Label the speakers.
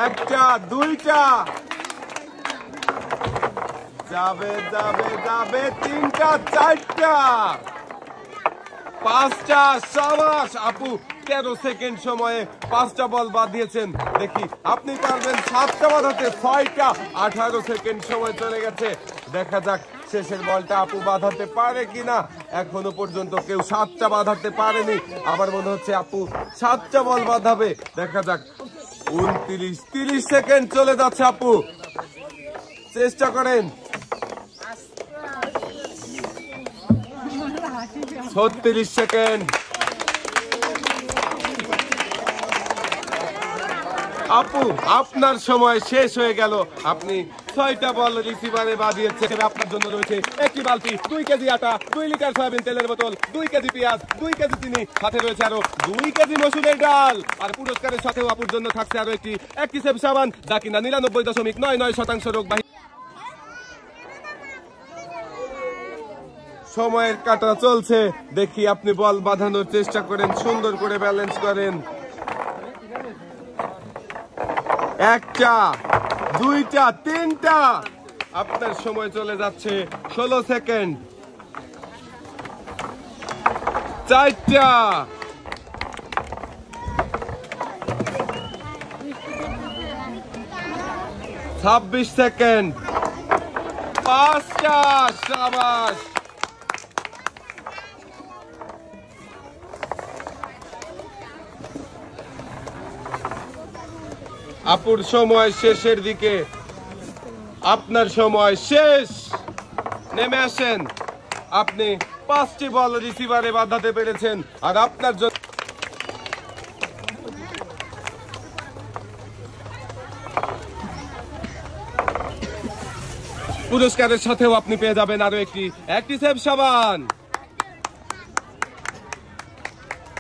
Speaker 1: একটা, দুইটা, যাবে যাবে যাবে, তিনটা, চারটা, পাঁচটা। সাবাস আপু, 13 সেকেন্ড সময়ে 5টা বল বাদ দিয়েছেন। দেখি আপনি পারবেন 7টা বাঁধাতে। 6টা, 18 সেকেন্ড সময় চলে গেছে। দেখা যাক শেষের বলটা আপু বাঁধাতে পারে কিনা। এখনো পর্যন্ত কেউ 7টা বাঁধাতে পারেনি। আবার মনে হচ্ছে আপু 7টা বল বাঁধাবে। দেখা যাক। 29, 30 সেকেন্ড চলে যাচ্ছে আপু, চেষ্টা করেন। 36 সেকেন্ড। আপু আপনার সময় শেষ হয়ে গেল। আপনি 6টা বল রিসিভারে বাঁধিয়েছেন। আপনার জন্য রয়েছে একটি বালতি, 2 কেজি আটা, 2 লিটার সয়াবিন তেলের বোতল, 2 কেজি পেঁয়াজ, 2 কেজি চিনি, সাথে রয়েছে আরো 2 কেজি মসুরের ডাল। আর পুরস্কারের সাথেও আপুর জন্য থাকছে আরো একটি অ্যাক্টিসেভ সাবান, যা কিনা 99.99% রোগবাহী। সময়ের কাটা চলছে। দেখি আপনি বল বাঁধানোর চেষ্টা করেন, সুন্দর করে ব্যালেন্স করেন। একটা, দুইটা, তিনটা। আপনার সময় চলে যাচ্ছে 16 সেকেন্ড। 4টা, 26 সেকেন্ড। 5টা। সাবাস। আপুর সময় শেষের দিকে। আপনার সময় শেষ। নেমে আসেন। আপনি 5টি বল রিসিভারে বাঁধাতে পেরেছেন। আর আপনার জন্য পুরস্কারের সাথেও আপনি পেয়ে যাবেন আরো একটি অ্যাক্টিসেভ সাবান।